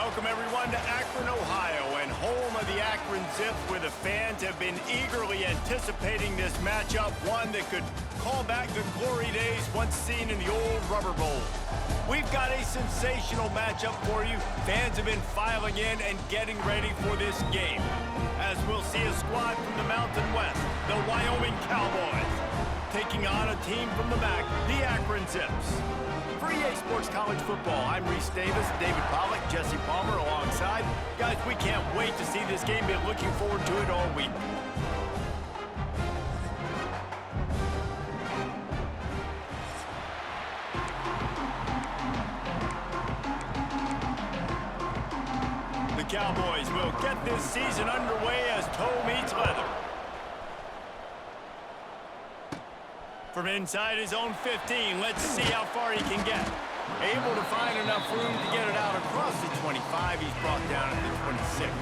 Welcome, everyone, to Akron, Ohio, and home of the Akron Zips, where the fans have been eagerly anticipating this matchup, one that could call back the glory days once seen in the old Rubber Bowl. We've got a sensational matchup for you. Fans have been filing in and getting ready for this game, as we'll see a squad from the Mountain West, the Wyoming Cowboys, taking on a team from the MAC, the Akron Zips. For EA Sports College Football, I'm Reese Davis, David Pollack, Jesse Palmer alongside. Guys, we can't wait to see this game. Been looking forward to it all week. The Cowboys will get this season underway as toe meets leather. From inside his own 15, let's see how far he can get. Able to find enough room to get it out across the 25. He's brought down at the 26.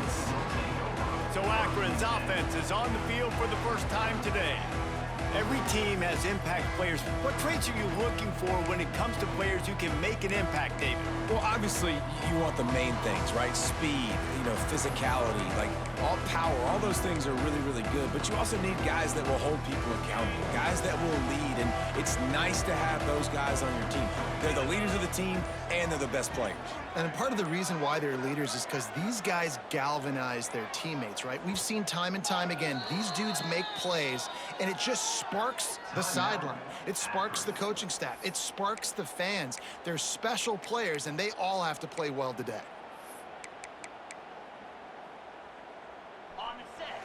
So Akron's offense is on the field for the first time today. Every team has impact players. What traits are you looking for when it comes to players who can make an impact, David? Well, obviously, you want the main things, right? Speed, physicality, like all power, all those things are really, really good. But you also need guys that will hold people accountable, guys that will lead, and it's nice to have those guys on your team. They're the leaders of the team, and they're the best players. And part of the reason why they're leaders is because these guys galvanize their teammates, right? We've seen time and time again, these dudes make plays, and it just sparks the sideline. It sparks the coaching staff. It sparks the fans. They're special players, and they all have to play well today. On the set.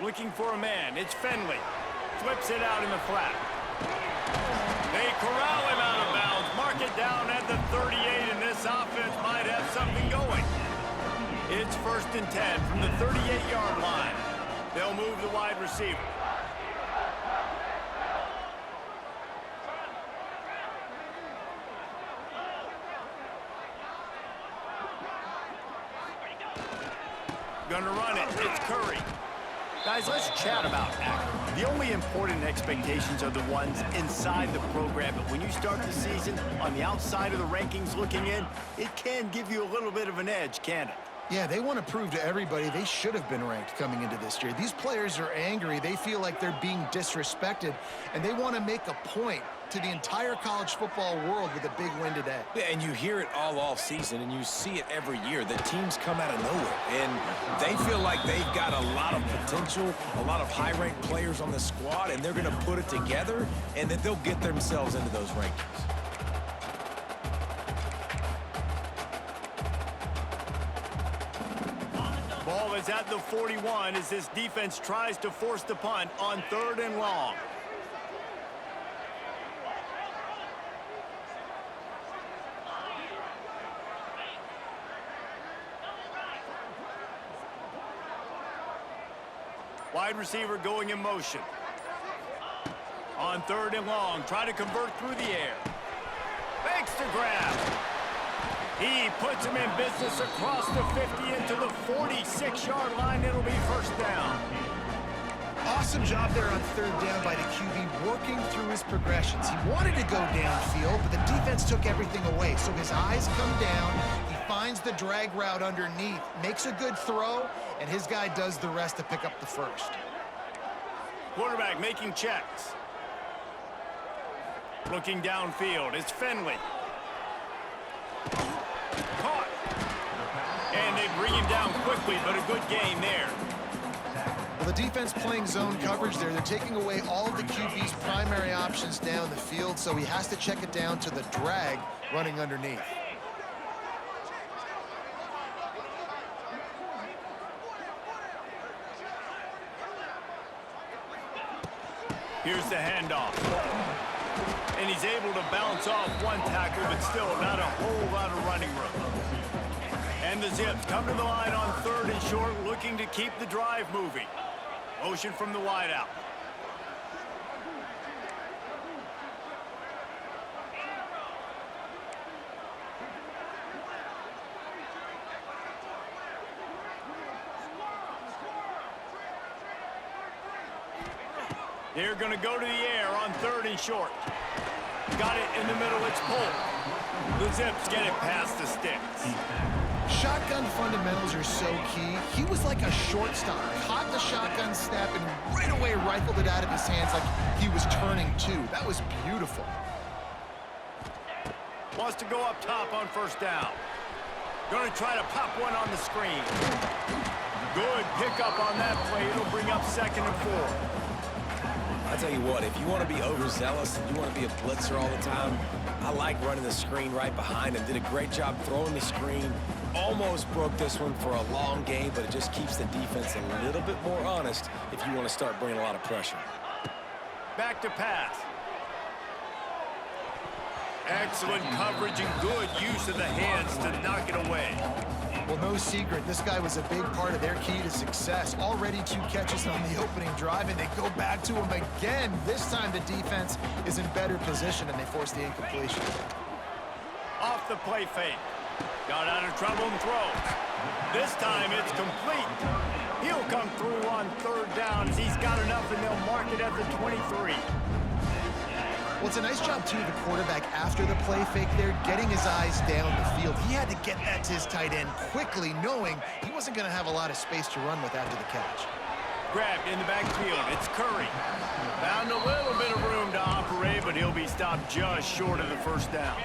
Looking for a man. It's Finley. Flips it out in the flat. They corral him out of bounds. Mark it down at the 38, and this offense might have something going. It's 1st and 10 from the 38-yard line. They'll move the wide receiver. Gonna run it. It's Curry. Guys, let's chat about Akron. The only important expectations are the ones inside the program, but when you start the season on the outside of the rankings looking in, it can give you a little bit of an edge, can't it? Yeah, they want to prove to everybody they should have been ranked coming into this year. These players are angry. They feel like they're being disrespected, and they want to make a point to the entire college football world with a big win today. Yeah, and you hear it all off season, and you see it every year. The teams come out of nowhere, and they feel like they've got a lot of potential, a lot of high-ranked players on the squad, and they're going to put it together, and that they'll get themselves into those rankings. Ball is at the 41 as this defense tries to force the punt on 3rd and long. Wide receiver going in motion. On 3rd and long, try to convert through the air. Makes the grab. He puts him in business across the 50 into the 46-yard line. It'll be 1st down. Awesome job there on 3rd down by the QB, working through his progressions. He wanted to go downfield, but the defense took everything away. So his eyes come down. He finds the drag route underneath, makes a good throw, and his guy does the rest to pick up the 1st. Quarterback making checks. Looking downfield, it's Finley. Caught. And they bring him down quickly, but a good gain there. Well, the defense playing zone coverage there. They're taking away all of the QB's primary options down the field, so he has to check it down to the drag running underneath. Here's the handoff. And he's able to bounce off one tackle, but still not a whole lot of running room. And the Zips come to the line on 3rd and short, looking to keep the drive moving. Motion from the wideout. They're going to go to the air on 3rd and short. Got it in the middle. It's pulled. The Zips get it past the sticks. Shotgun fundamentals are so key. He was like a shortstop. Caught the shotgun snap and right away rifled it out of his hands like he was turning two. That was beautiful. Wants to go up top on 1st down. Going to try to pop one on the screen. Good pickup on that play. It'll bring up 2nd and 4. I tell you what, if you want to be overzealous and you want to be a blitzer all the time, I like running the screen right behind him. Did a great job throwing the screen. Almost broke this one for a long game, but it just keeps the defense a little bit more honest if you want to start bringing a lot of pressure. Back to pass. Excellent coverage and good use of the hands to knock it away. Well, no secret, this guy was a big part of their key to success. Already 2 catches on the opening drive, and they go back to him again. This time the defense is in better position, and they force the incompletion. Off the play fake. Got out of trouble and throws. This time it's complete. He'll come through on 3rd down as he's got enough, and they'll mark it at the 23. Well, it's a nice job, too, the quarterback, after the play fake there, getting his eyes down the field. He had to get that to his tight end quickly, knowing he wasn't going to have a lot of space to run with after the catch. Grabbed in the backfield. It's Curry. Found a little bit of room to operate, but he'll be stopped just short of the 1st down.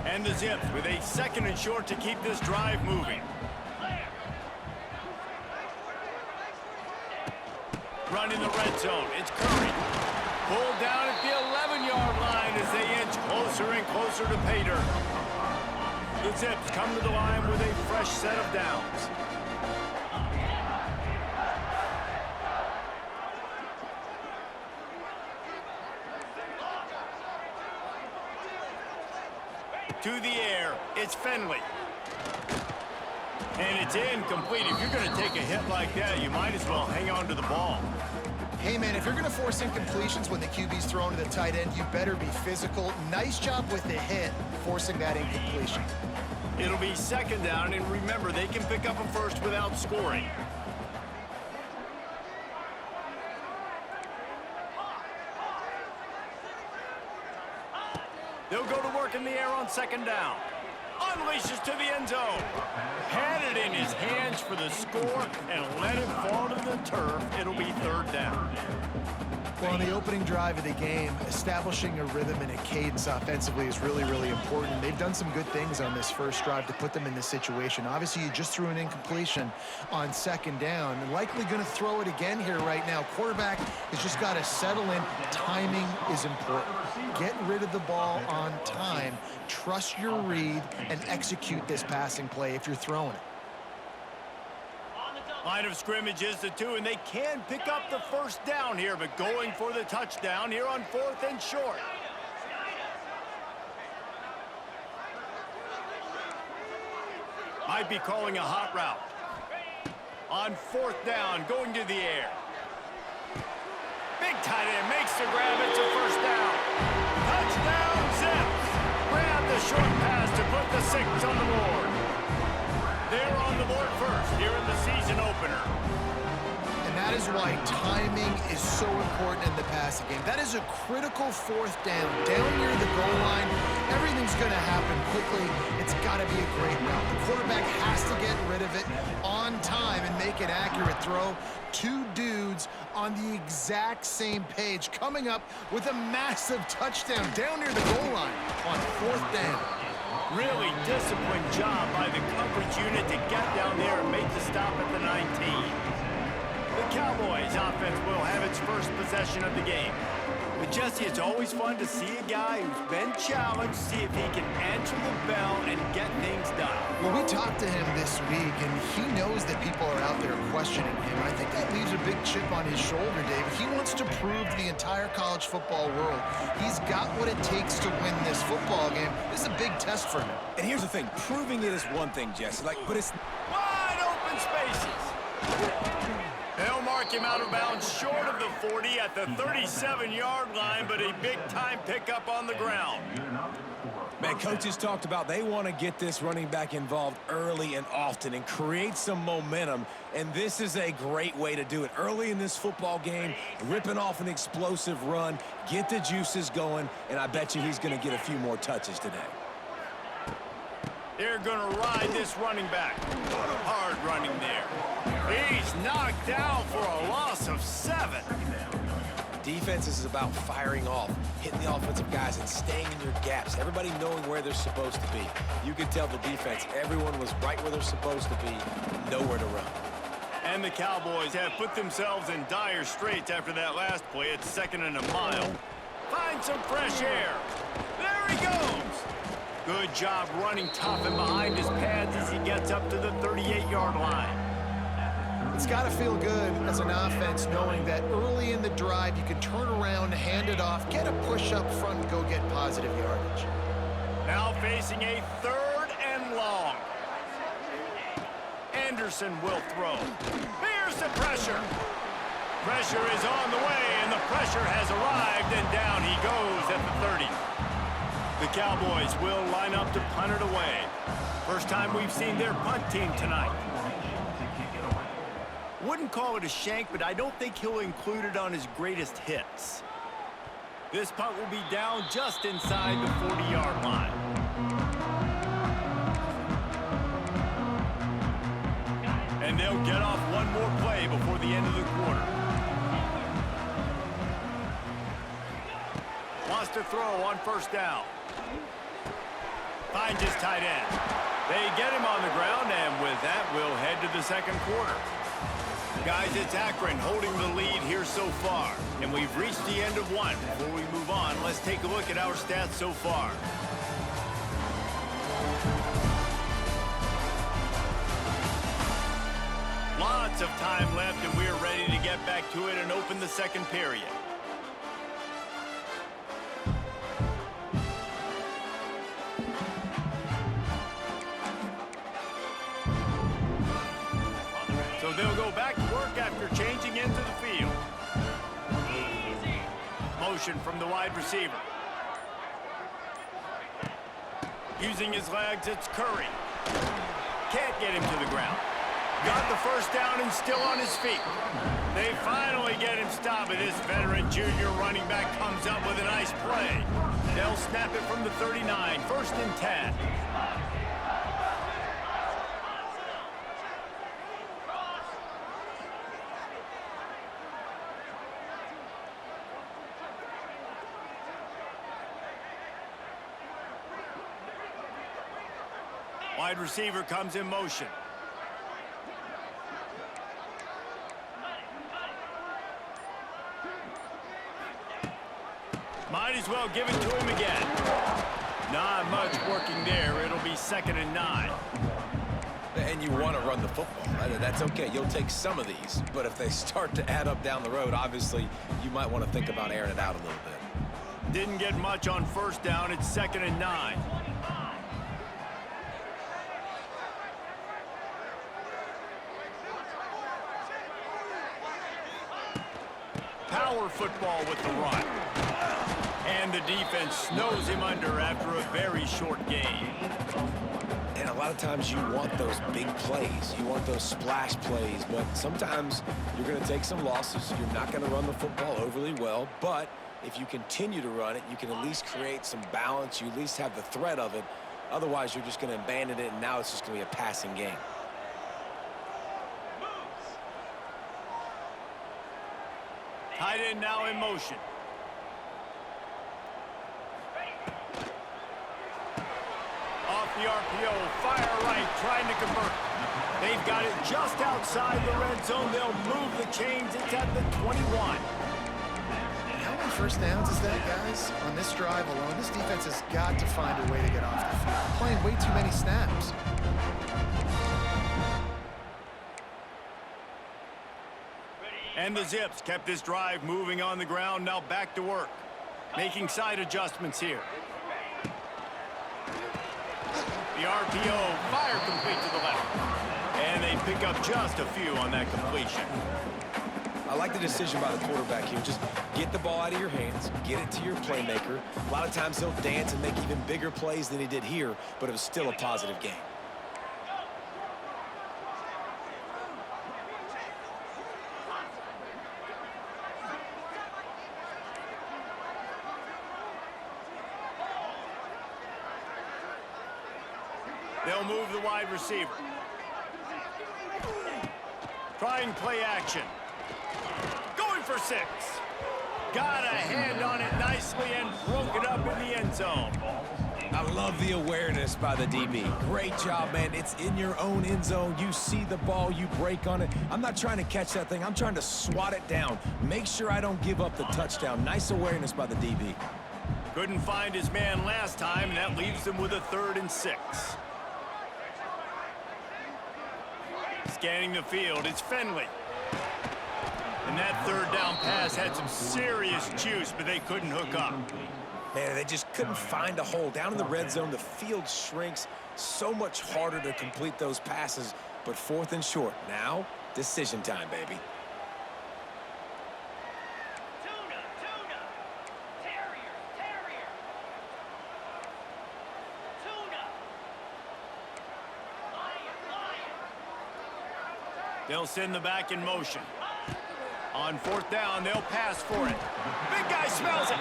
And the Zips with a 2nd and short to keep this drive moving. Run in the red zone. It's Curry. Pulled down at the 11-yard line as they inch closer and closer to pay dirt. The Zips come to the line with a fresh set of downs. To the air, it's Finley. And it's incomplete. If you're going to take a hit like that, you might as well hang on to the ball. Hey, man, if you're going to force incompletions when the QB's thrown to the tight end, you better be physical. Nice job with the hit, forcing that incompletion. It'll be 2nd down, and remember, they can pick up a first without scoring. They'll go to work in the air on 2nd down. Unleashes to the end zone. Had it in his hands for the score and let it fall to the turf. It'll be 3rd down. Well, on the opening drive of the game, establishing a rhythm and a cadence offensively is really, really important. They've done some good things on this first drive to put them in this situation. Obviously, you just threw an incompletion on 2nd down. And likely going to throw it again here right now. Quarterback has just got to settle in. Timing is important. Get rid of the ball on time. Trust your read and execute this passing play if you're throwing it. Line of scrimmage is the 2, and they can pick up the 1st down here, but going for the touchdown here on 4th and short. Might be calling a hot route. On 4th down, going to the air. Big tight end makes the grab. It's a 1st down. Touchdown, Zips. Grab the short pass to put the 6 on the board. They're on the board first here in the season opener. And that is why timing is so important in the passing game. That is a critical 4th down. Down near the goal line, everything's going to happen quickly. It's got to be a great route. The quarterback has to get rid of it on time and make an accurate throw. 2 dudes on the exact same page, coming up with a massive touchdown down near the goal line on 4th down. Really disciplined job by the coverage unit to get down there and make the stop at the 19. The Cowboys offense will have its first possession of the game. But Jesse, it's always fun to see a guy who's been challenged, see if he can answer the bell and get things done. Well, we talked to him this week, and he knows that people are out there questioning him. I think that leaves a big chip on his shoulder, David. He wants to prove to the entire college football world he's got what it takes to win this football game. This is a big test for him. And here's the thing, proving it is one thing, Jesse, but it's wide open spaces. They'll mark him out of bounds short of the 40 at the 37-yard line, but a big-time pickup on the ground. Man, coaches talked about they want to get this running back involved early and often and create some momentum, and this is a great way to do it. Early in this football game, ripping off an explosive run, get the juices going, and I bet you he's going to get a few more touches today. They're going to ride this running back. Hard running there. He's knocked down for a loss of 7. Defense is about firing off, hitting the offensive guys, and staying in your gaps. Everybody knowing where they're supposed to be. You could tell the defense, everyone was right where they're supposed to be, nowhere to run. And the Cowboys have put themselves in dire straits after that last play. It's 2nd and a mile. Find some fresh air. There he goes. Good job running tough and behind his pads as he gets up to the 38-yard line. It's got to feel good as an offense knowing that early in the drive you can turn around, hand it off, get a push up front, and go get positive yardage. Now facing a 3rd and long. Anderson will throw. Here's the pressure. Pressure is on the way, and the pressure has arrived, and down he goes at the 30. The Cowboys will line up to punt it away. First time we've seen their punt team tonight. Wouldn't call it a shank, but I don't think he'll include it on his greatest hits. This punt will be down just inside the 40-yard line. And they'll get off one more play before the end of the quarter. Wants to throw on 1st down. Finds his tight end. They get him on the ground, and with that, we'll head to the 2nd quarter. Guys, it's Akron holding the lead here so far, and we've reached the end of one. Before we move on, let's take a look at our stats so far. Lots of time left, and we're ready to get back to it and open the 2nd period. So they'll go back to work after changing into the field. Motion from the wide receiver. Using his legs, it's Curry. Can't get him to the ground. Got the 1st down and still on his feet. They finally get him stopped, and this veteran junior running back comes up with a nice play. They'll snap it from the 39, 1st and 10. Wide receiver comes in motion. Might as well give it to him again. Not much working there. It'll be 2nd and 9. And you want to run the football, right? That's okay. You'll take some of these. But if they start to add up down the road, obviously, you might want to think about airing it out a little bit. Didn't get much on 1st down. It's 2nd and 9. Power football with the run. And the defense snows him under after a very short game. And a lot of times you want those big plays. You want those splash plays. But sometimes you're going to take some losses. You're not going to run the football overly well. But if you continue to run it, you can at least create some balance. You at least have the threat of it. Otherwise, you're just going to abandon it, and now it's just going to be a passing game. Tight end now in motion. Off the RPO, fire right, trying to convert. They've got it just outside the red zone. They'll move the chains. It's at the 21. How many 1st downs is that, guys? On this drive alone, this defense has got to find a way to get off the field. They're playing way too many snaps. And the Zips kept this drive moving on the ground. Now back to work. Making side adjustments here. The RPO, fire complete to the left. And they pick up just a few on that completion. I like the decision by the quarterback here. Just get the ball out of your hands, get it to your playmaker. A lot of times he'll dance and make even bigger plays than he did here, but it was still a positive game. They'll move the wide receiver. Trying play action. Going for 6. Got a hand on it nicely and broke it up in the end zone. I love the awareness by the DB. Great job, man. It's in your own end zone. You see the ball, you break on it. I'm not trying to catch that thing. I'm trying to swat it down. Make sure I don't give up the touchdown. Nice awareness by the DB. Couldn't find his man last time, and that leaves him with a 3rd and 6. Scanning the field, it's Finley. And that 3rd down pass had some serious juice, but they couldn't hook up. Man, they just couldn't find a hole. Down in the red zone, the field shrinks. So much harder to complete those passes, but 4th and short. Now, decision time, baby. They'll send the back in motion. On 4th down, they'll pass for it. Big guy smells it.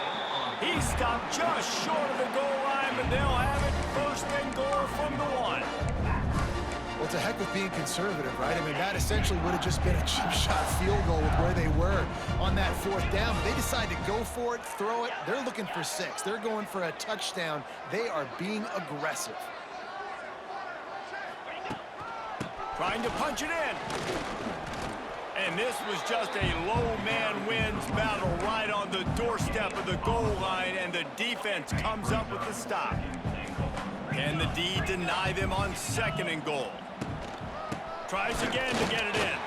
He stopped just short of the goal line, but they'll have it 1st and goal from the 1. Well, it's a heck with being conservative, right? I mean, that essentially would have just been a cheap shot field goal with where they were on that 4th down. But they decide to go for it, throw it. They're looking for 6. They're going for a touchdown. They are being aggressive. Trying to punch it in. And this was just a low man wins battle right on the doorstep of the goal line, and the defense comes up with the stop. Can the D deny them on 2nd and goal? Tries again to get it in.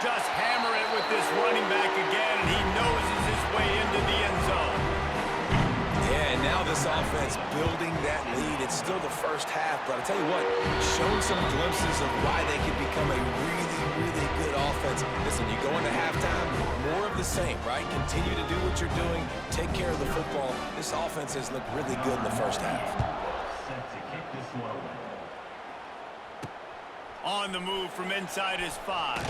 Just hammer it with this running back again, and he noses his way into the end zone. Yeah, and now this offense building that lead. It's still the first half, but I'll tell you what, showing some glimpses of why they could become a really, really good offense. Listen, you go into halftime, more of the same, right? Continue to do what you're doing, take care of the football. This offense has looked really good in the first half. On the move from inside his 5.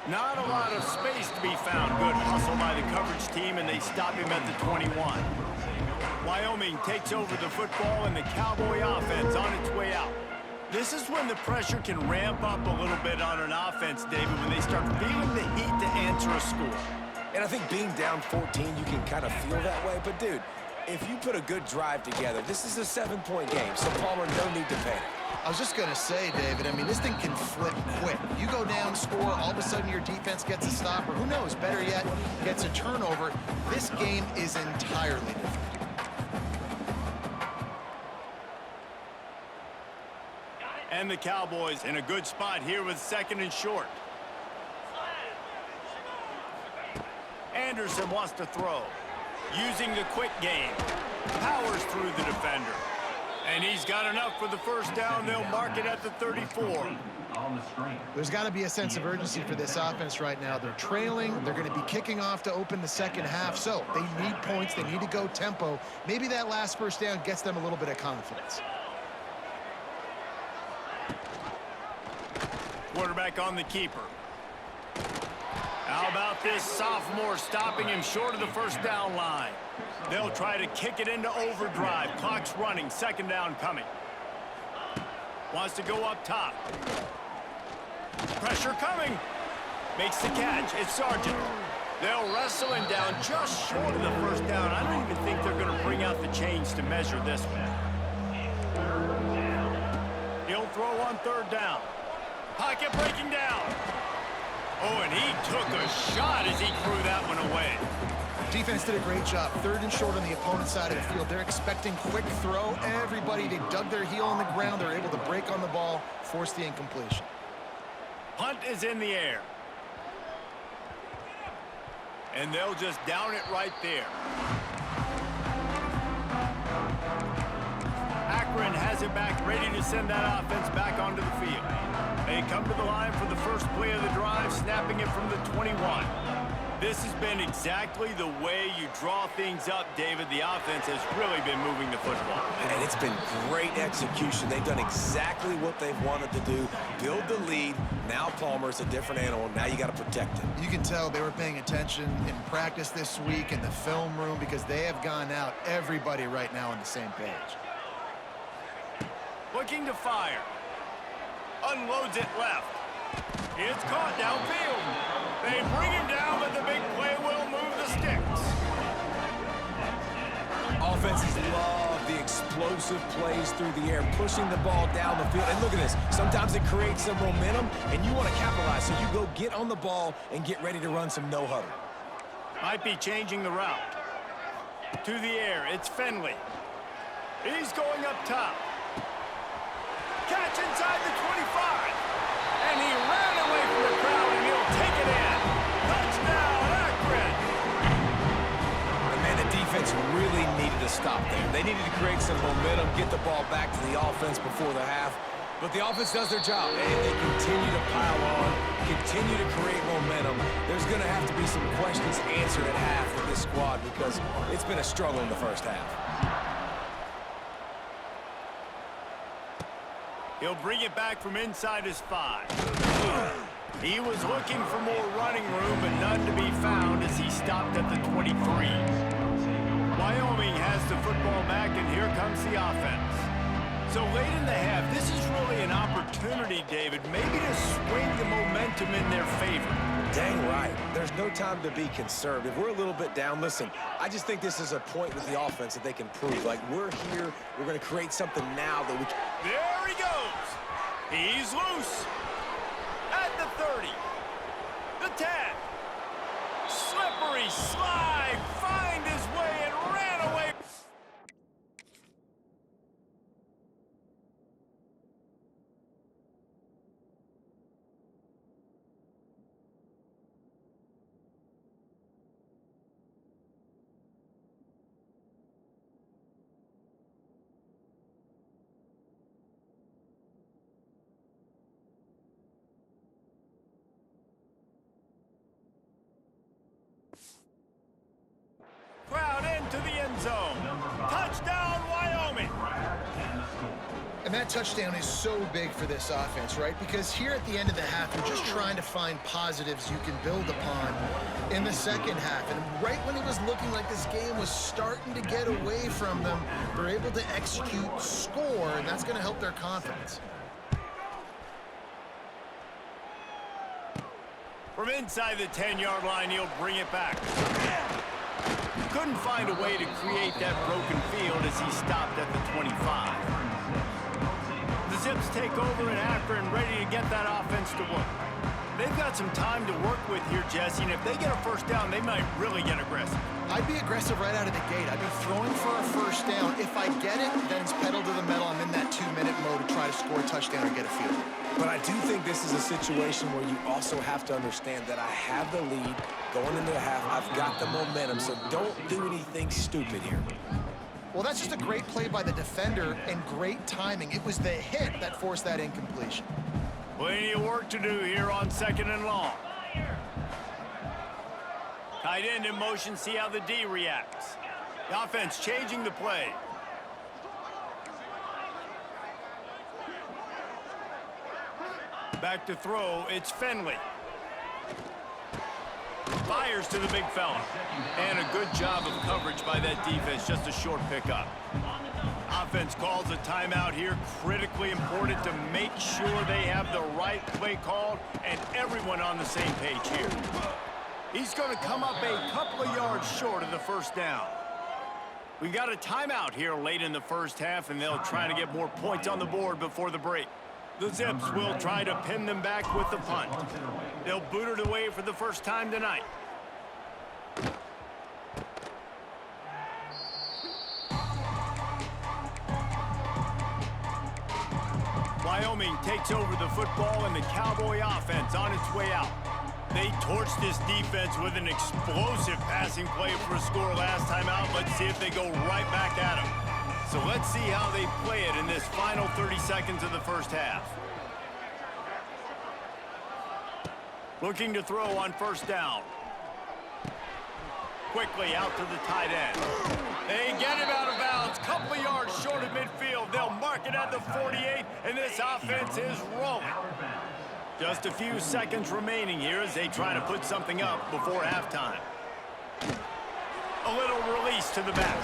Not a lot of space to be found. Good hustle by the coverage team, and they stop him at the 21. Wyoming takes over the football, and the Cowboy offense on its way out. This is when the pressure can ramp up a little bit on an offense, David, when they start feeling the heat to answer a score. And I think being down 14, you can kind of feel that way. But, dude, if you put a good drive together, this is a 7-point game, so Palmer, no need to panic. I was just going to say, David, I mean, this thing can flip quick. You go down, score, all of a sudden your defense gets a stop, or who knows, better yet, gets a turnover. This game is entirely different. And the Cowboys in a good spot here with 2nd and short. Anderson wants to throw. Using the quick game. Powers through the defender. And he's got enough for the 1st down. They'll mark it at the 34. There's got to be a sense of urgency for this offense right now. They're trailing. They're going to be kicking off to open the 2nd half. So they need points. They need to go tempo. Maybe that last 1st down gets them a little bit of confidence. Quarterback on the keeper. How about this sophomore stopping him short of the 1st down line? They'll try to kick it into overdrive. Clock's running. 2nd down coming. Wants to go up top. Pressure coming. Makes the catch. It's Sargent. They'll wrestle him down just short of the 1st down. I don't even think they're going to bring out the chains to measure this one. He'll throw on 3rd down. Pocket breaking down. Oh, and he took a shot as he threw that one away. Defense did a great job. 3rd and short on the opponent's side of the field. They're expecting quick throw. Everybody, they dug their heel on the ground. They're able to break on the ball, force the incompletion. Punt is in the air. And they'll just down it right there. Akron has it back, ready to send that offense back onto the field. They come to the line for the first play of the drive, snapping it from the 21. This has been exactly the way you draw things up, David. The offense has really been moving the football. And it's been great execution. They've done exactly what they've wanted to do. Build the lead. Now Palmer's a different animal. Now you got to protect him. You can tell they were paying attention in practice this week in the film room because they have gone out, everybody right now on the same page. Looking to fire. Unloads it left. It's caught downfield. They bring him down, but the big play will move the sticks. Offenses love the explosive plays through the air, pushing the ball down the field. And look at this. Sometimes it creates some momentum, and you want to capitalize. So you go get on the ball and get ready to run some no-huddle. Might be changing the route. To the air, it's Finley. He's going up top. Catch inside the 25. And he ran away from the crowd, and he'll take it in. Touchdown, Akron. And man, the defense really needed to stop there. They needed to create some momentum, get the ball back to the offense before the half. But the offense does their job, and they continue to pile on, continue to create momentum. There's going to have to be some questions answered at half with this squad because it's been a struggle in the first half. He'll bring it back from inside his 5. He was looking for more running room, but none to be found as he stopped at the 23. Wyoming has the football back, and here comes the offense. So late in the half, this is really an opportunity, David, maybe to swing the momentum in their favor. Dang right. There's no time to be conservative. We're a little bit down. Listen, I just think this is a point with the offense that they can prove. Like, we're here. We're going to create something now that we can. There he goes. He's loose. At the 30. The 10. Slippery slide. Find his way and ran away. Crowd into the end zone. Touchdown, Wyoming. And that touchdown is so big for this offense, right? Because here at the end of the half, you're just trying to find positives you can build upon in the second half. And right when it was looking like this game was starting to get away from them, they're able to execute, score, and that's going to help their confidence. From inside the 10-yard line, he'll bring it back. Couldn't find a way to create that broken field as he stopped at the 25. The Zips take over in Akron, ready to get that offense to work. They've got some time to work with here, Jesse, and if they get a first down, they might really get aggressive. I'd be aggressive right out of the gate. I'd be throwing for a first down. If I get it, then it's pedal to the metal. I'm in that 2-minute mode to try to score a touchdown or get a field goal. But I do think this is a situation where you also have to understand that I have the lead going into the half. I've got the momentum, so don't do anything stupid here. Well, that's just a great play by the defender and great timing. It was the hit that forced that incompletion. Plenty of work to do here on 2nd and long. Tight end in motion, see how the D reacts. The offense changing the play. Back to throw, it's Finley. Fires to the big fella. And a good job of coverage by that defense, just a short pickup. Offense calls a timeout here, critically important to make sure they have the right play called and everyone on the same page here. He's going to come up a couple of yards short of the first down. We've got a timeout here late in the first half, and they'll try to get more points on the board before the break. The Zips will try to pin them back with the punt. They'll boot it away for the first time tonight. Wyoming takes over the football, and the Cowboy offense on its way out. They torched this defense with an explosive passing play for a score last time out. Let's see if they go right back at them. So let's see how they play it in this final 30 seconds of the first half. Looking to throw on first down. Quickly out to the tight end. They get him out of bounds. Couple of yards short of midfield. They'll mark it at the 48, and this offense is rolling. Just a few seconds remaining here as they try to put something up before halftime. A little release to the back.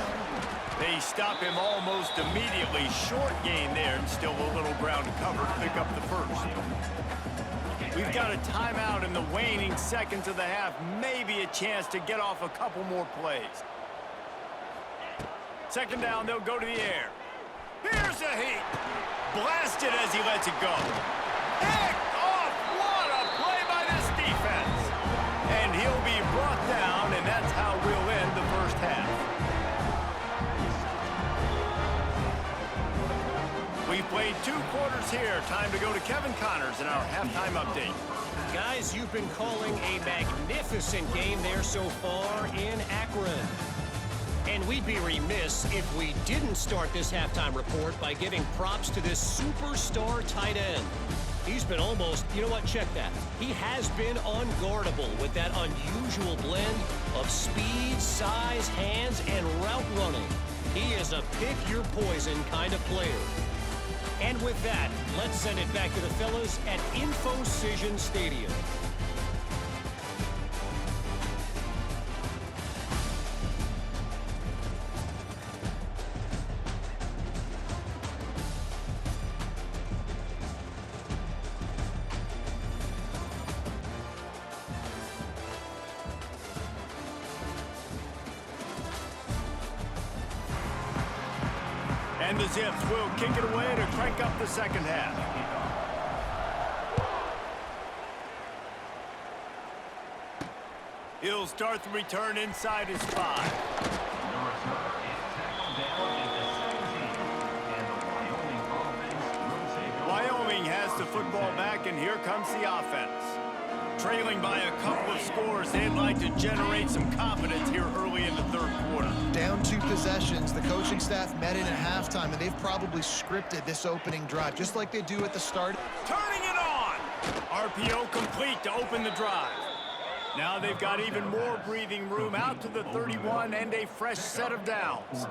They stop him almost immediately. Short gain there, and still a little ground cover to pick up the first. We've got a timeout in the waning seconds of the half. Maybe a chance to get off a couple more plays. Second down, they'll go to the air. Here's a heat. Blasted as he lets it go. Picked off. What a play by this defense. And he'll be brought down, and that's how we'll end the first half. We've played 2 quarters here. Time to go to Kevin Connors in our halftime update. Guys, you've been calling a magnificent game there so far in Akron. And we'd be remiss if we didn't start this halftime report by giving props to this superstar tight end. He's been almost, you know what, check that. He has been unguardable with that unusual blend of speed, size, hands, and route running. He is a pick-your-poison kind of player. And with that, let's send it back to the fellas at InfoCision Stadium. And the Zips will kick it away to crank up the second half. He'll start the return inside his 5. Wyoming has the football back, and here comes the offense. Trailing by a couple of scores, they'd like to generate some confidence here early in the third quarter. Down 2 possessions, the coaching staff met in at halftime, and they've probably scripted this opening drive, just like they do at the start. Turning it on! RPO complete to open the drive. Now they've got even more breathing room out to the 31 and a fresh set of downs.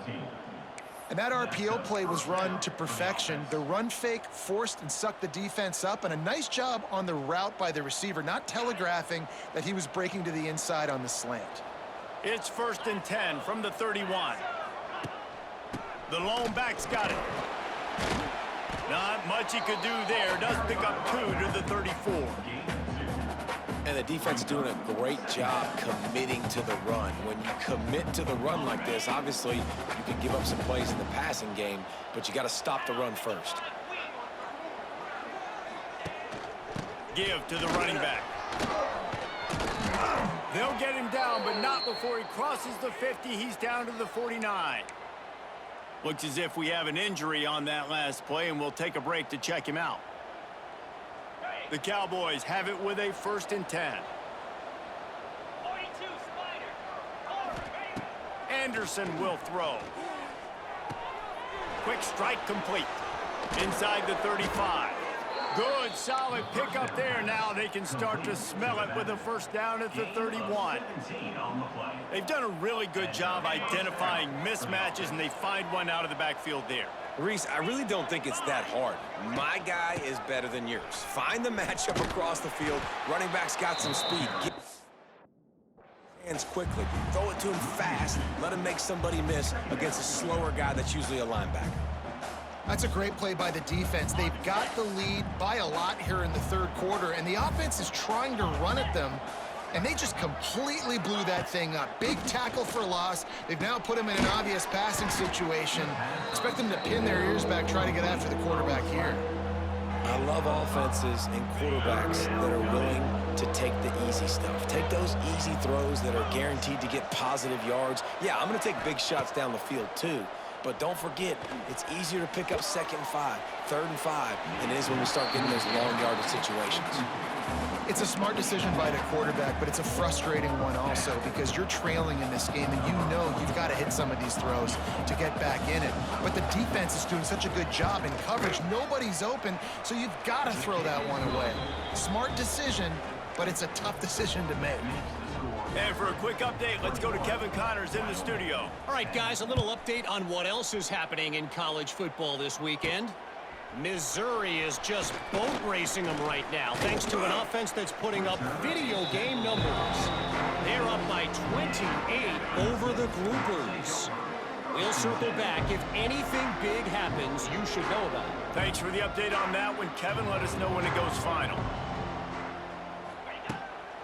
And that RPO play was run to perfection. The run fake forced and sucked the defense up, and a nice job on the route by the receiver, not telegraphing that he was breaking to the inside on the slant. It's 1st and 10 from the 31. The lone back's got it. Not much he could do there. Does pick up 2 to the 34. And the defense is doing a great job committing to the run. When you commit to the run like this, obviously you can give up some plays in the passing game, but you got to stop the run first. Give to the running back. They'll get him down, but not before he crosses the 50. He's down to the 49. Looks as if we have an injury on that last play, and we'll take a break to check him out. The Cowboys have it with a 1st and 10. Anderson will throw. Quick strike complete. Inside the 35. Good, solid pickup there. Now they can start to smell it with a first down at the 31. They've done a really good job identifying mismatches, and they find one out of the backfield there. Reese, I really don't think it's that hard. My guy is better than yours. Find the matchup across the field. Running back's got some speed. Get hands quickly. Throw it to him fast. Let him make somebody miss against a slower guy that's usually a linebacker. That's a great play by the defense. They've got the lead by a lot here in the third quarter, and the offense is trying to run at them, and they just completely blew that thing up. Big tackle for loss. They've now put him in an obvious passing situation. Expect them to pin their ears back, try to get after the quarterback here. I love offenses and quarterbacks that are willing to take the easy stuff. Take those easy throws that are guaranteed to get positive yards. Yeah, I'm going to take big shots down the field too. But don't forget, it's easier to pick up 2nd and 5, 3rd and 5 than it is when we start getting those long yardage situations. It's a smart decision by the quarterback, but it's a frustrating one also because you're trailing in this game and you know you've got to hit some of these throws to get back in it. But the defense is doing such a good job in coverage. Nobody's open, so you've got to throw that one away. Smart decision, but it's a tough decision to make. And for a quick update, let's go to Kevin Connors in the studio. All right, guys, a little update on what else is happening in college football this weekend. Missouri is just boat racing them right now, thanks to an offense that's putting up video game numbers. They're up by 28 over the Groupers. We'll circle back. If anything big happens, you should know about it. Thanks for the update on that one, Kevin. Let us know when it goes final.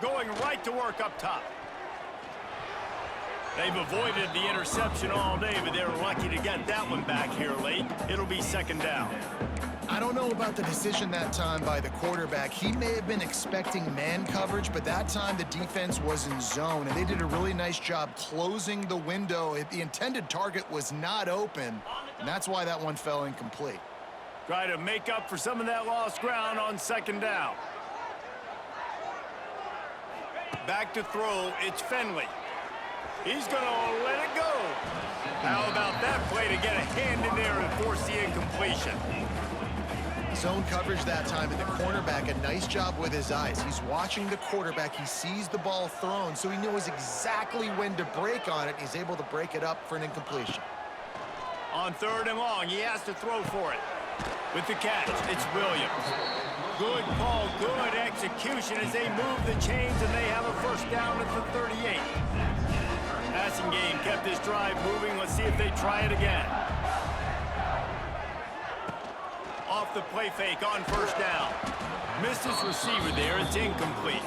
Going right to work up top. They've avoided the interception all day, but they're lucky to get that one back here late. It'll be second down. I don't know about the decision that time by the quarterback. He may have been expecting man coverage, but that time the defense was in zone, and they did a really nice job closing the window. The intended target was not open, and that's why that one fell incomplete. Try to make up for some of that lost ground on second down. Back to throw, it's Finley. He's going to let it go. How about that play to get a hand in there and force the incompletion? Zone coverage that time, and the cornerback, a nice job with his eyes. He's watching the quarterback. He sees the ball thrown, so he knows exactly when to break on it. He's able to break it up for an incompletion. On third and long, he has to throw for it. With the catch, it's Williams. Good call, good execution as they move the chains, and they have a first down at the 38. Passing game kept this drive moving. Let's see if they try it again. Off the play fake on first down. Missed his receiver there. It's incomplete.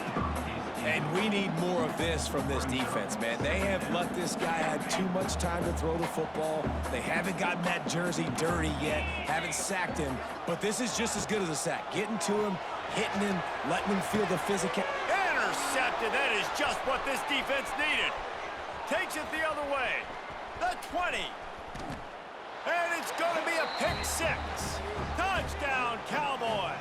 And we need more of this from this defense, man. They have let this guy have too much time to throw the football. They haven't gotten that jersey dirty yet, haven't sacked him, but this is just as good as a sack. Getting to him, hitting him, letting him feel the physical. Intercepted. That is just what this defense needed. Takes it the other way. The 20. And it's going to be a pick six. Touchdown, Cowboys.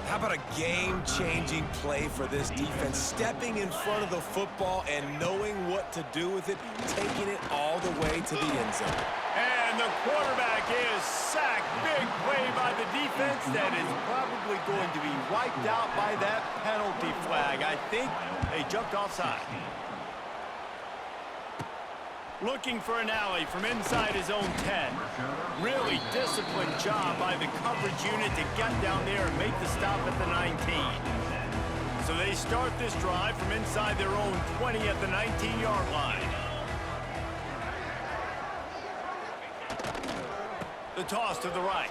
How about a game-changing play for this defense? Stepping in front of the football and knowing what to do with it, taking it all the way to the end zone. And the quarterback is sacked. Big play by the defense that is probably going to be wiped out by that penalty flag. I think they jumped offside. Looking for an alley from inside his own 10. Really disciplined job by the coverage unit to get down there and make the stop at the 19. So they start this drive from inside their own 20 at the 19-yard line. The toss to the right.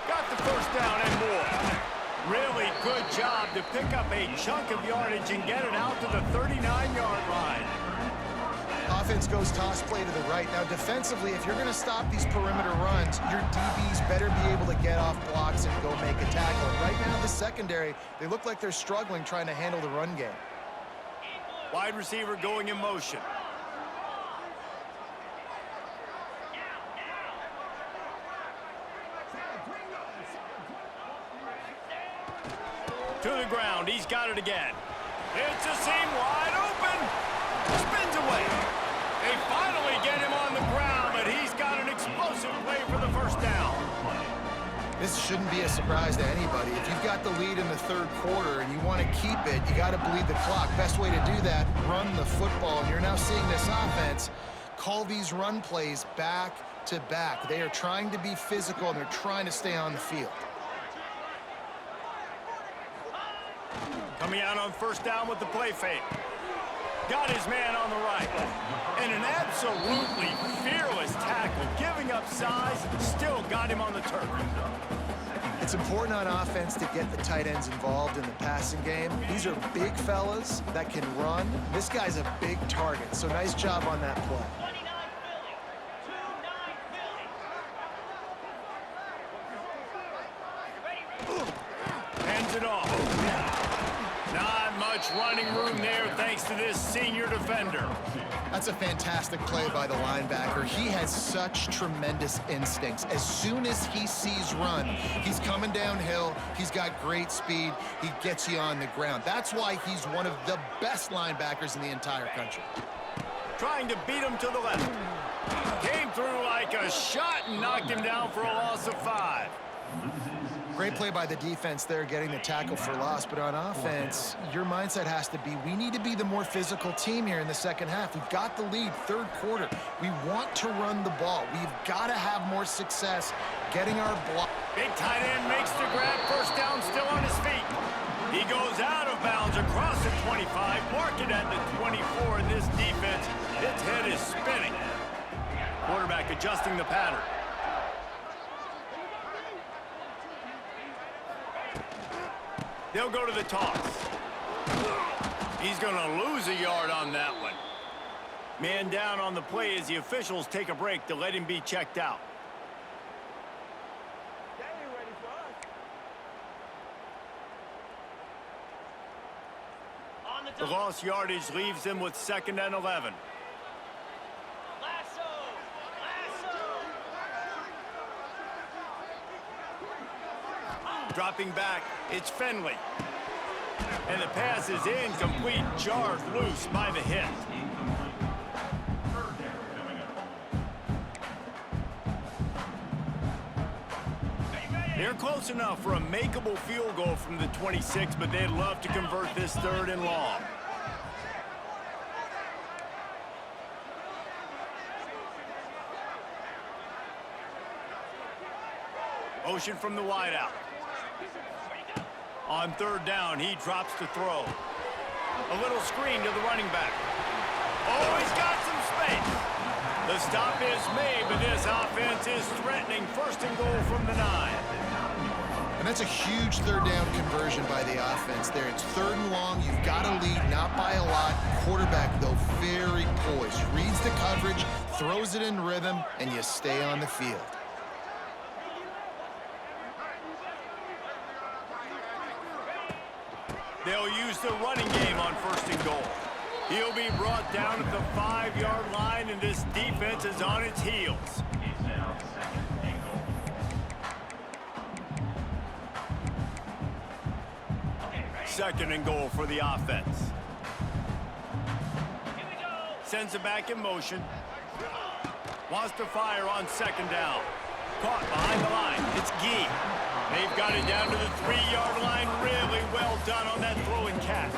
Got the first down and more. Really good job to pick up a chunk of yardage and get it out to the 39-yard line. Offense goes toss play to the right. Now, defensively, if you're going to stop these perimeter runs, your DBs better be able to get off blocks and go make a tackle. And right now, the secondary, they look like they're struggling trying to handle the run game. Wide receiver going in motion. To the ground, he's got it again. It's a seam wide open. Spins away. They finally get him on the ground, but he's got an explosive play for the first down. This shouldn't be a surprise to anybody. If you've got the lead in the third quarter and you want to keep it, you got to bleed the clock. Best way to do that, run the football. And you're now seeing this offense call these run plays back to back. They are trying to be physical, and they're trying to stay on the field. Coming out on first down with the play fake. Got his man on the right. And an absolutely fearless tackle, giving up size, still got him on the turf. It's important on offense to get the tight ends involved in the passing game. These are big fellas that can run. This guy's a big target, so nice job on that play. Hands it off. Not much running room there thanks to this senior defender. That's a fantastic play by the linebacker. He has such tremendous instincts. As soon as he sees run, he's coming downhill. He's got great speed. He gets you on the ground. That's why he's one of the best linebackers in the entire country. Trying to beat him to the left. Came through like a shot and knocked him down for a loss of 5. Great play by the defense there, getting the tackle for loss. But on offense, your mindset has to be, we need to be the more physical team here in the second half. We've got the lead, third quarter. We want to run the ball. We've got to have more success getting our block. Big tight end makes the grab. First down, still on his feet. He goes out of bounds across the 25, mark it at the 24, and this defense, its head is spinning. Quarterback adjusting the pattern. They'll go to the toss. He's going to lose a yard on that one. Man down on the play as the officials take a break to let him be checked out. The lost yardage leaves them with 2nd and 11. Dropping back, it's Finley. And the pass is incomplete, jarred loose by the hit. They're close enough for a makeable field goal from the 26, but they'd love to convert this 3rd and long. Motion from the wideout. On 3rd down, he drops to throw. A little screen to the running back. Oh, he's got some space. The stop is made, but this offense is threatening. 1st and goal from the 9. And that's a huge 3rd down conversion by the offense there. It's 3rd and long. You've got to lead, not by a lot. Quarterback, though, very poised. Reads the coverage, throws it in rhythm, and you stay on the field. They'll use the running game on 1st and goal. He'll be brought down at the 5-yard line, and this defense is on its heels. 2nd and goal for the offense. Sends it back in motion. Wants to fire on 2nd down. Caught behind the line. It's Gee. They've got it down to the 3-yard line. Really well done on that throw and catch.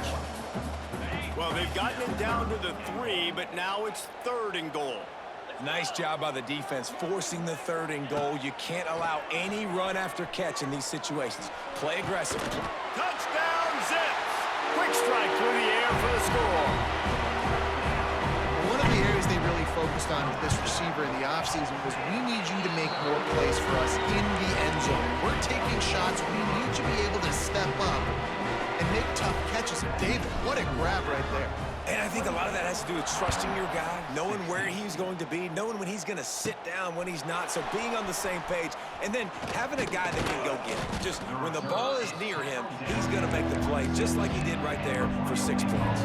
Well, they've gotten it down to the 3, but now it's 3rd and goal. Nice job by the defense forcing the 3rd and goal. You can't allow any run after catch in these situations. Play aggressive. Touchdown, Zips! Quick strike through the air for the score. One of the areas they really focused on with this receiver in the offseason was, we need you to make more plays for us in the end zone. We're taking shots. We need you to be able to step up and make tough catches. David, what a grab right there. And I think a lot of that has to do with trusting your guy, knowing where he's going to be, knowing when he's going to sit down, when he's not, so being on the same page, and then having a guy that can go get it. Just when the ball is near him, he's going to make the play, just like he did right there for 6 points.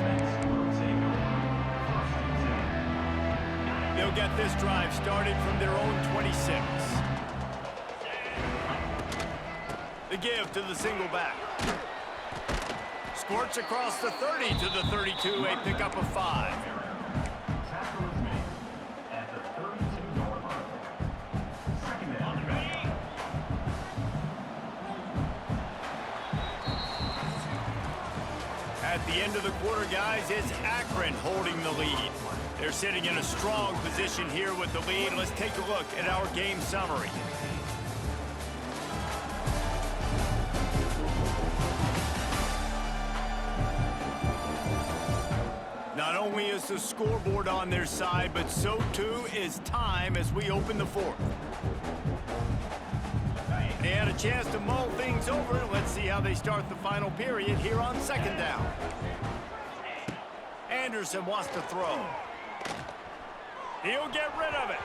They'll get this drive started from their own 26. The give to the single back. Squirts across the 30 to the 32, a pickup of 5. At the end of the quarter, guys, it's Akron holding the lead. They're sitting in a strong position here with the lead. Let's take a look at our game summary. Not only is the scoreboard on their side, but so too is time as we open the 4th. They had a chance to mull things over. Let's see how they start the final period here on 2nd down. Anderson wants to throw. He'll get rid of it.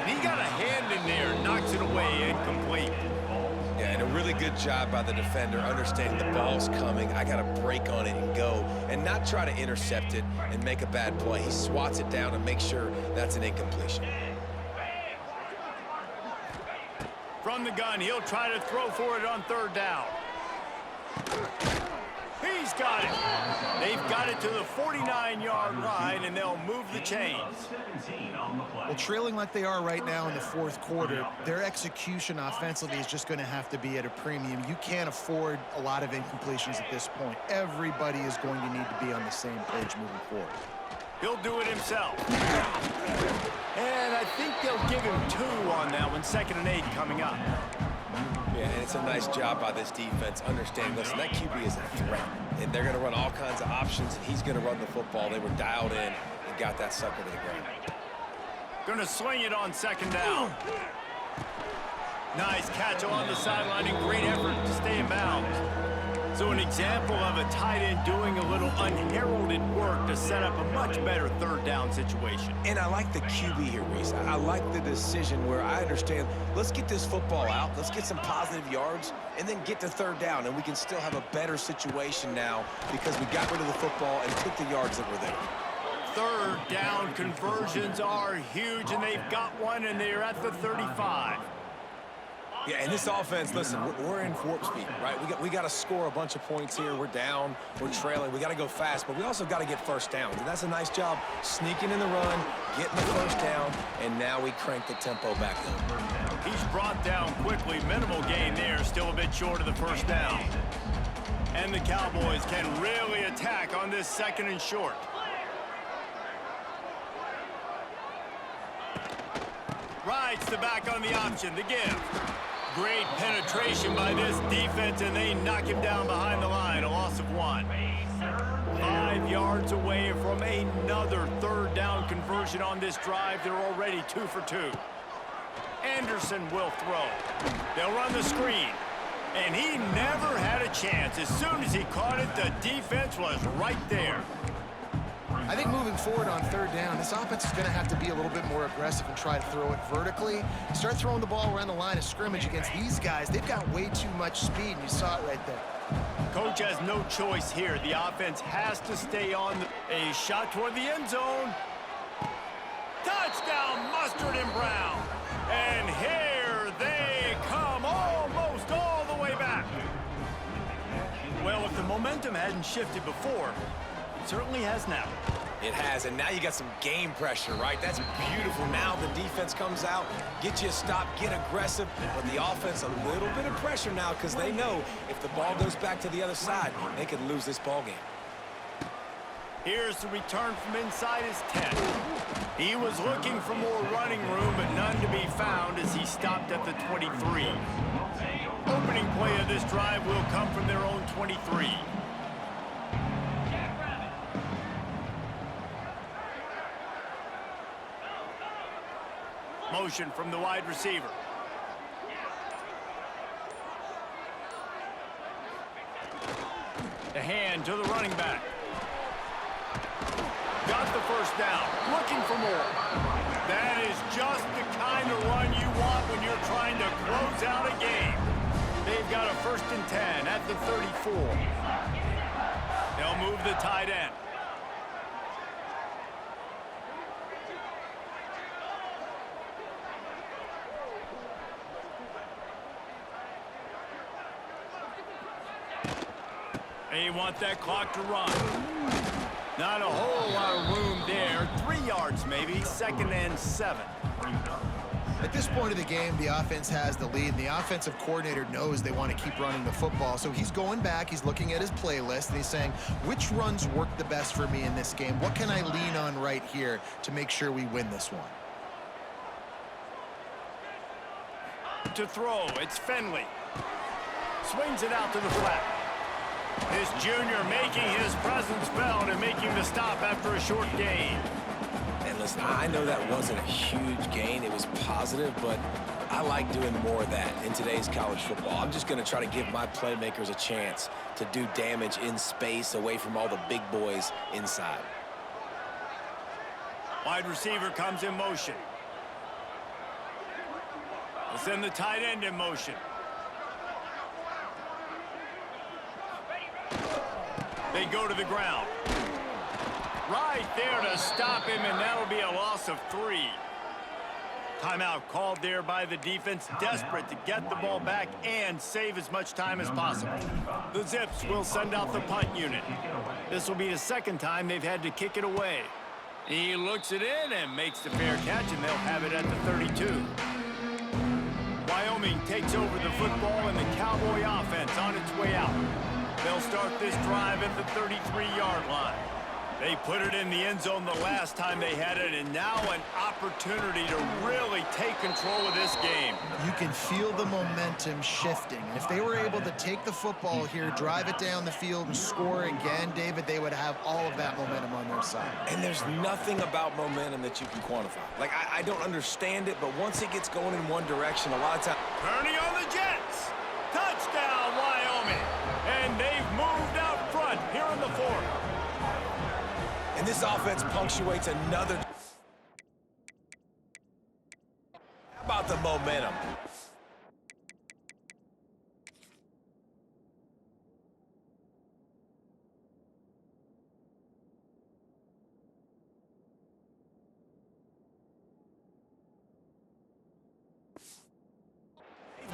And he got a hand in there, knocks it away, incomplete. Yeah, and a really good job by the defender, understanding the ball's coming. I got to break on it and go, and not try to intercept it and make a bad play. He swats it down and makes sure that's an incompletion. From the gun, he'll try to throw for it on 3rd down. He's got it. They've got it to the 49-yard line, and they'll move the chains. Well, trailing like they are right now in the fourth quarter, their execution offensively is just going to have to be at a premium. You can't afford a lot of incompletions at this point. Everybody is going to need to be on the same page moving forward. He'll do it himself. And I think they'll give him 2 on that one. 2nd and 8 coming up. Yeah, and it's a nice job by this defense. Understand, listen, that QB is a threat. And they're going to run all kinds of options, and he's going to run the football. They were dialed in and got that sucker to the ground. Going to swing it on 2nd down. Nice catch along the sideline and great effort to stay in bounds. So an example of a tight end doing a little unheralded work to set up a much better 3rd down situation. And I like the QB here, Reese. I like the decision where I understand, let's get this football out, let's get some positive yards, and then get to 3rd down, and we can still have a better situation now because we got rid of the football and took the yards that were there. 3rd down conversions are huge, and they've got one, and they're at the 35. Yeah, and this offense, listen, we're in warp speed, right? We got to score a bunch of points here. We're down, we're trailing. We got to go fast, but we also got to get 1st downs. And that's a nice job sneaking in the run, getting the 1st down, and now we crank the tempo back up. He's brought down quickly. Minimal gain there, still a bit short of the 1st down. And the Cowboys can really attack on this 2nd and short. Rides the back on the option, the give. Great penetration by this defense, and they knock him down behind the line, a loss of 1. 5 yards away from another 3rd down conversion on this drive. They're already 2 for 2. Anderson will throw. They'll run the screen, and he never had a chance. As soon as he caught it, the defense was right there. I think moving forward on 3rd down, this offense is going to have to be a little bit more aggressive and try to throw it vertically. Start throwing the ball around the line of scrimmage against these guys. They've got way too much speed, and you saw it right there. Coach has no choice here. The offense has to stay on. A shot toward the end zone. Touchdown, Mustard and Brown. And here they come, almost all the way back. Well, if the momentum hadn't shifted before, it certainly has now. It has, and now you got some game pressure, right? That's beautiful. Now the defense comes out, get you a stop, get aggressive, but the offense a little bit of pressure now because they know if the ball goes back to the other side, they could lose this ball game. Here's the return from inside his 10. He was looking for more running room, but none to be found as he stopped at the 23. Opening play of this drive will come from their own 23. Motion from the wide receiver. The hand to the running back. Got the 1st down. Looking for more. That is just the kind of run you want when you're trying to close out a game. They've got a 1st and 10 at the 34. They'll move the tight end. They want that clock to run. Not a whole lot of room there. 3 yards maybe. 2nd and 7. At this point of the game, the offense has the lead, and the offensive coordinator knows they want to keep running the football. So he's going back, he's looking at his playlist, and he's saying, which runs work the best for me in this game? What can I lean on right here to make sure we win this one? To throw, it's Finley. Swings it out to the flat. This junior making his presence felt and making the stop after a short gain. And listen, I know that wasn't a huge gain. It was positive, but I like doing more of that in today's college football. I'm just going to try to give my playmakers a chance to do damage in space away from all the big boys inside. Wide receiver comes in motion. We'll send the tight end in motion. They go to the ground. Right there to stop him, and that'll be a loss of 3. Timeout called there by the defense, desperate to get the ball back and save as much time as possible. The Zips will send out the punt unit. This will be the second time they've had to kick it away. He looks it in and makes the fair catch, and they'll have it at the 32. Wyoming takes over the football, and the Cowboy offense on its way out. They'll start this drive at the 33-yard line. They put it in the end zone the last time they had it, and now an opportunity to really take control of this game. You can feel the momentum shifting. And if they were able to take the football here, drive it down the field, and score again, David, they would have all of that momentum on their side. And there's nothing about momentum that you can quantify. Like, I don't understand it, but once it gets going in one direction, a lot of times... Turning on the Jets. Touchdown, Wyoming. And they've moved out front here in the fourth. And this offense punctuates another... How about the momentum?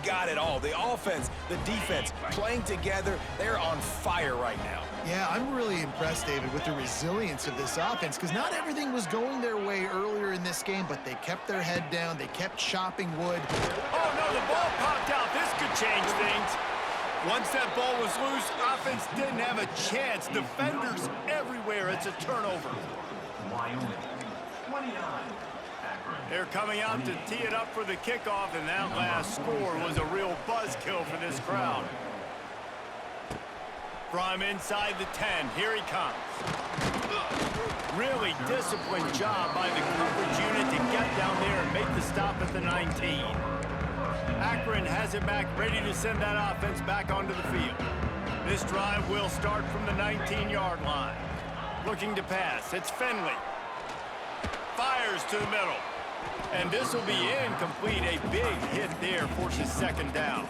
Got it all. The offense, the defense, playing together. They're on fire right now. Yeah, I'm really impressed, David, with the resilience of this offense, because not everything was going their way earlier in this game, but they kept their head down. They kept chopping wood. Oh, no, the ball popped out. This could change things. Once that ball was loose, offense didn't have a chance. Defenders everywhere. It's a turnover. Wyoming, 29. They're coming out to tee it up for the kickoff, and that last score was a real buzzkill for this crowd. From inside the 10, here he comes. Really disciplined job by the coverage unit to get down there and make the stop at the 19. Akron has it back, ready to send that offense back onto the field. This drive will start from the 19-yard line. Looking to pass, it's Finley. Fires to the middle. And this will be incomplete. A big hit there forces second down.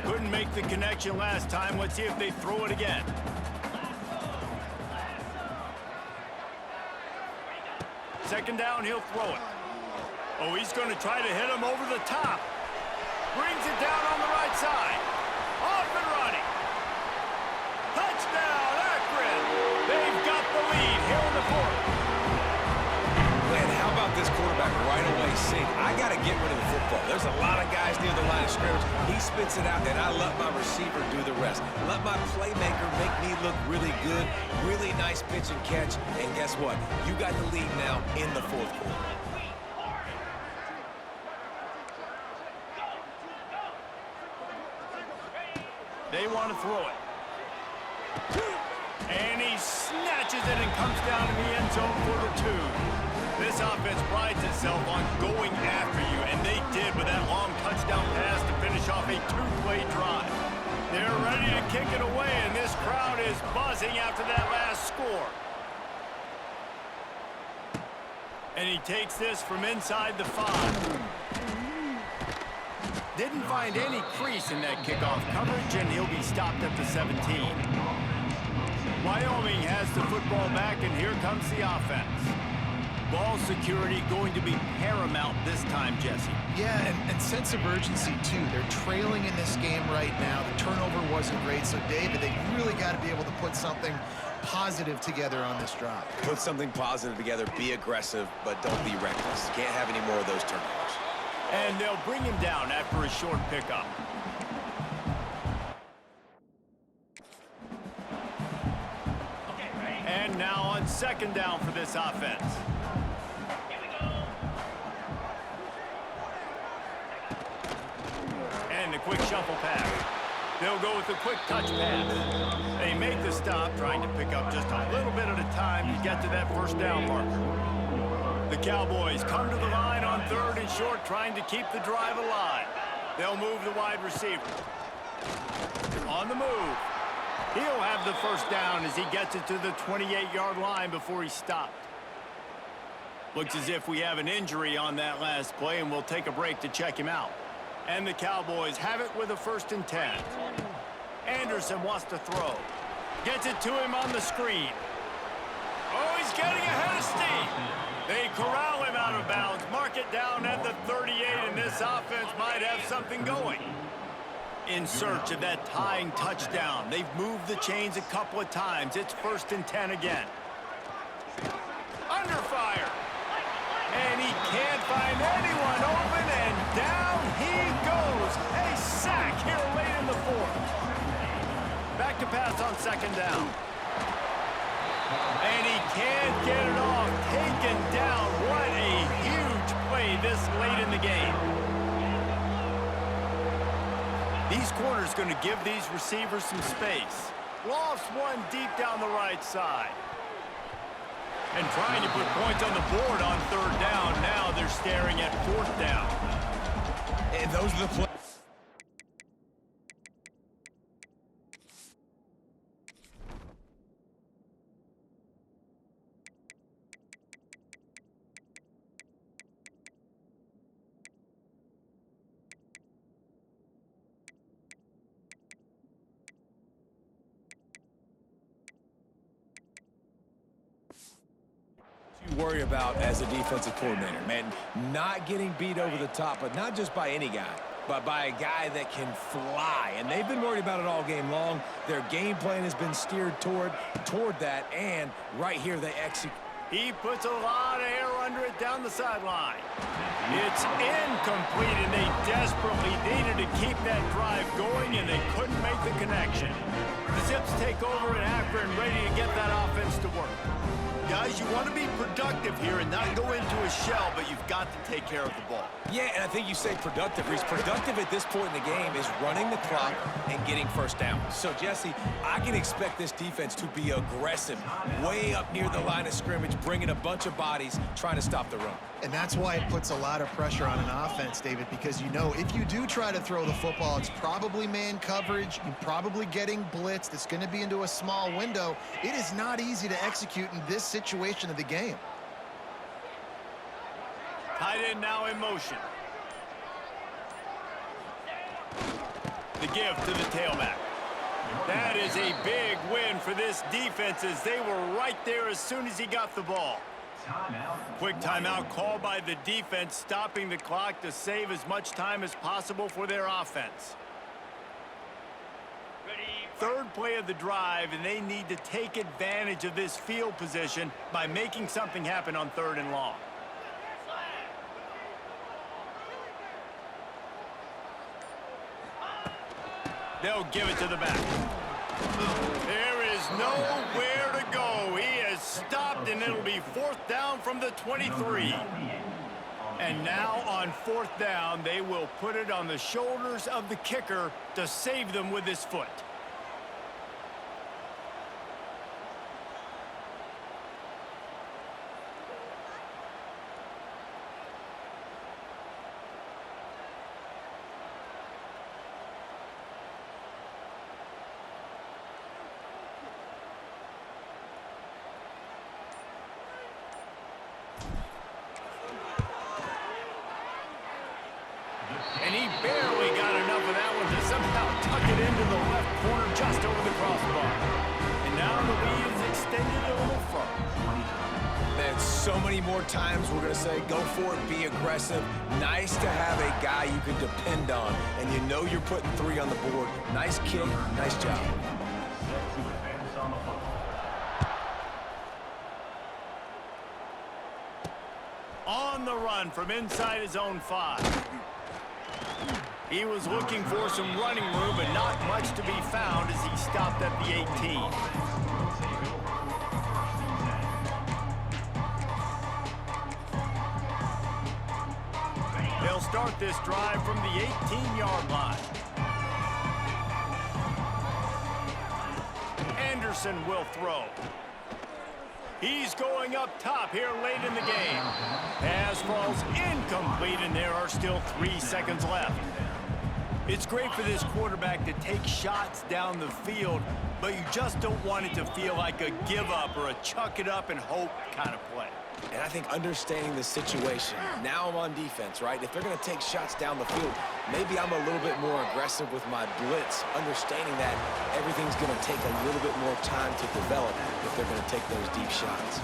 Couldn't make the connection last time. Let's see if they throw it again. Second down, he'll throw it. Oh, he's going to try to hit him over the top. Brings it down on the right side. Off and running. Touchdown, Akron. They've got the lead here in the fourth. Man, how about this quarterback right away saying, I got to get rid of the football. There's a lot of guys near the line of scrimmage. He spits it out, and I let my receiver do the rest. Let my playmaker make me look really good. Really nice pitch and catch. And guess what? You got the lead now in the fourth quarter. They want to throw it. And he snatches it and comes down in the end zone for the 2. This offense prides itself on going after you, and they did with that long touchdown pass to finish off a 2-play drive. They're ready to kick it away, and this crowd is buzzing after that last score. And he takes this from inside the 5. Didn't find any crease in that kickoff coverage, and he'll be stopped at the 17. Wyoming has the football back, and here comes the offense. Ball security going to be paramount this time, Jesse. Yeah, and sense of urgency, too. They're trailing in this game right now. The turnover wasn't great, so, David, they really got to be able to put something positive together on this drive. Put something positive together, be aggressive, but don't be reckless. Can't have any more of those turnovers. And they'll bring him down after a short pickup. And now on second down for this offense. And a quick shuffle pass. They'll go with a quick touch pass. They make the stop, trying to pick up just a little bit at a time to get to that first down marker. The Cowboys come to the line on third and short, trying to keep the drive alive. They'll move the wide receiver. On the move. He'll have the first down as he gets it to the 28-yard line before he's stopped. Looks as if we have an injury on that last play, and we'll take a break to check him out. And the Cowboys have it with a 1st and 10. Anderson wants to throw. Gets it to him on the screen. Oh, he's getting ahead of steam. They corral him out of bounds. Mark it down at the 38, and this offense might have something going. In search of that tying touchdown. They've moved the chains a couple of times. It's 1st and 10 again. Under fire. And he can't find anyone open, and down he goes. A sack here late in the 4th. Back to pass on 2nd down. And he can't get it off. Taken down. What a huge play this late in the game. These corners going to give these receivers some space. Lofts one deep down the right side. And trying to put points on the board on 3rd down. Now they're staring at 4th down. And those are the plays. You worry about as a defensive coordinator, man, not getting beat over the top, but not just by any guy, but by a guy that can fly. And they've been worried about it all game long. Their game plan has been steered toward that, and right here they execute. He puts a lot of air under it down the sideline. It's incomplete, and they desperately needed to keep that drive going, and they couldn't make the connection. The Zips take over in Akron, ready to get that offense to work. Guys, you want to be productive here and not go into a shell, but you've got to take care of the ball. Yeah, and I think you say productive. Reese, productive at this point in the game is running the clock and getting 1st down. So, Jesse, I can expect this defense to be aggressive, way up near the line of scrimmage, bringing a bunch of bodies, trying to stop the run. And that's why it puts a lot of pressure on an offense, David, because you know if you do try to throw the football, it's probably man coverage. You're probably getting blitzed. It's going to be into a small window. It is not easy to execute in this situation of the game. Tight end now in motion. The give to the tailback. That is a big win for this defense as they were right there as soon as he got the ball. Quick timeout called by the defense, stopping the clock to save as much time as possible for their offense. 3rd play of the drive, and they need to take advantage of this field position by making something happen on 3rd and long. They'll give it to the back. There is nowhere to go. He has stopped, and it'll be 4th down from the 23. And now on 4th down, they will put it on the shoulders of the kicker to save them with his foot. And he barely got enough of that one to somehow tuck it into the left corner just over the crossbar. And now the lead is extended a little further. Man, so many more times we're going to say, go for it, be aggressive. Nice to have a guy you can depend on, and you know you're putting 3 on the board. Nice kick, nice job. On the run from inside his own 5. He was looking for some running room, but not much to be found as he stopped at the 18. They'll start this drive from the 18-yard line. Anderson will throw. He's going up top here late in the game. Pass falls incomplete, and there are still 3 seconds left. It's great for this quarterback to take shots down the field, but you just don't want it to feel like a give up or a chuck it up and hope kind of play. And I think understanding the situation, now I'm on defense, right? If they're going to take shots down the field, maybe I'm a little bit more aggressive with my blitz, understanding that everything's going to take a little bit more time to develop if they're going to take those deep shots.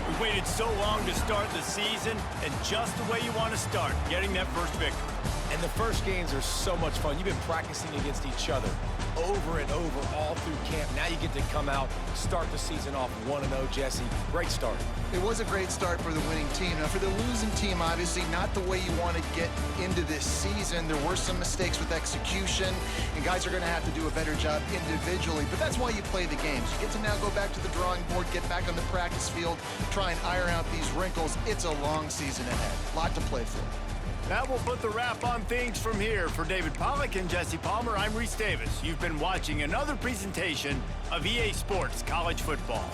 We waited so long to start the season, and just the way you want to start, getting that first victory. And the first games are so much fun. You've been practicing against each other over and over all through camp. Now you get to come out, start the season off 1-0, Jesse. Great start. It was a great start for the winning team. Now, for the losing team, obviously not the way you want to get into this season. There were some mistakes with execution, and guys are going to have to do a better job individually. But that's why you play the games. You get to now go back to the drawing board, get back on the practice field, try and iron out these wrinkles. It's a long season ahead. A lot to play for. That will put the wrap on things from here. For David Pollack and Jesse Palmer, I'm Reese Davis. You've been watching another presentation of EA Sports College Football.